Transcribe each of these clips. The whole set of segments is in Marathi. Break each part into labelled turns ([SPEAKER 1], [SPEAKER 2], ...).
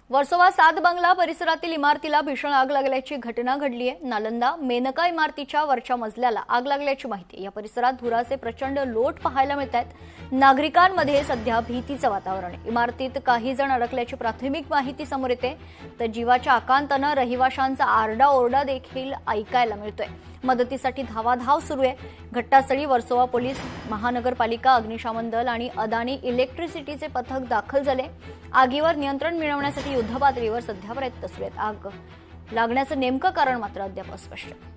[SPEAKER 1] वर्सोवा 7 बंगला परिसरातील इमारतीला भीषण आग लागल्याची घटना घडली आहे। नालंदा मेनका इमारतीच्या वरच्या मजल्याला आग लागल्याची माहिती। या परिसरात धुराचे प्रचंड लोट पाहायला मिळतात। नागरिकांमध्ये सध्या भीतीचं वातावरण आहे। इमारतीत काही जण अडकल्याची प्राथमिक माहिती समोर येते, तर जीवाच्या आकांताने रहिवाशांचा आरडाओरडा देखील ऐकायला मिळतोय। मदतीसाठी धावाधाव सुरू आहे। घटनास्थळी वर्सोवा पोलीस, महानगरपालिका, अग्निशमन दल आणि अदानी इलेक्ट्रिसिटीचे पथक दाखल झाले। आगीवर नियंत्रण मिळवण्यासाठी युद्धपातळीवर सध्या प्रयत्न सुरू आहेत। आग लागण्याचं नेमकं कारण मात्र अद्याप अस्पष्ट आहे।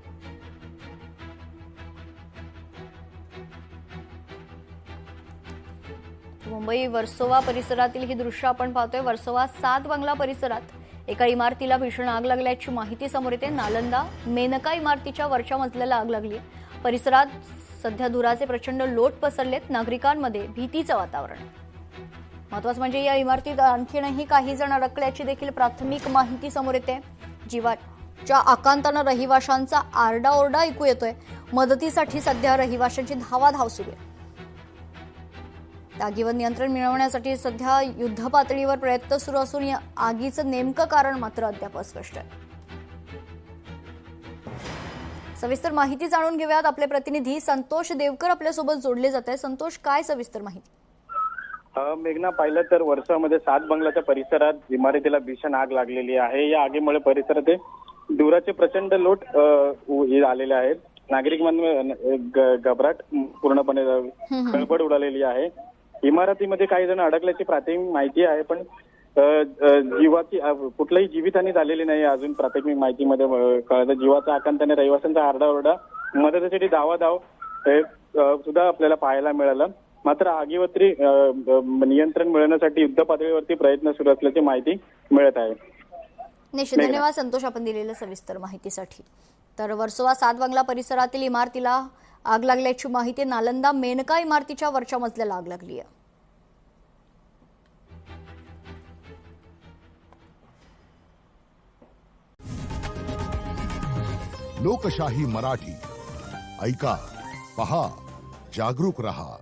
[SPEAKER 1] मुंबई वर्सोवा परिसरातील ही दृश्य आपण पाहतोय। वर्सोवा 7 बंगला परिसरात एका इमारतीला भीषण आग लागल्याची माहिती समोर येते। नालंदा मेनका इमारतीच्या वरच्या मजल्याला आग लागली। परिसरात सध्या धुराचे प्रचंड लोट पसरलेत। नागरिकांमध्ये भीतीचं वातावरण आहे। महत्त्वाचं म्हणजे या इमारतीत आणखीनही काही जण अडकल्याची देखील प्राथमिक माहिती समोर येते। जीवाच्या आकांताने रहिवाशांचा आरडाओरडा ऐकू येतोय। मदतीसाठी सध्या रहिवाशांची धावाधाव सुरू आहे। आगीवर नियंत्रण मिळवण्यासाठी सध्या युद्धपातळीवर प्रयत्न सुरू असून या आगीचं नेमकं कारण मात्र अद्याप अस्पष्ट आहे। सविस्तर माहिती जाणून घेऊयात। आपले प्रतिनिधी संतोष देवकर आपल्यासोबत जोडले जात आहेत। संतोष, काय सविस्तर माहिती?
[SPEAKER 2] मेघना, पाहिलं तर वर्सोवामध्ये 7 बंगल्याच्या परिसरात इमारतीला भीषण आग लागलेली आहे। या आगीमुळे परिसरात धुराचे प्रचंड लोट आलेले आहेत। नागरिकांमध्ये घबराट पूर्णपणे खळबळ उडालेली आहे। इमारतीमध्ये काही जण अडकल्याची प्राथमिक माहिती आहे, पण जीवाची कुठलाही जीवितहानी झालेली नाही अजून प्राथमिक माहितीमध्ये कळतं। जीवाच्या आकांताने रहिवाशांचा आरडाओरडा, मदतीसाठी धावाधाव सुद्धा आपल्याला पाहायला मिळालं। मात्र आगीवरती नियंत्रण मिळवण्यासाठी युद्ध पातळीवरती प्रयत्न सुरू असल्याची माहिती मिळत आहे।
[SPEAKER 1] निश्चित धन्यवाद संतोष, आपण दिलेल्या सविस्तर माहितीसाठी। तर वर्सोवा 7 बंगला परिसरातील इमारतीला आग लागल्याची माहिती। नालंदा मेनका इमारतीच्या वरच्या मजल्याला आग लागली आहे।
[SPEAKER 3] लोकशाही मराठी ऐका, पहा, जागरूक रहा।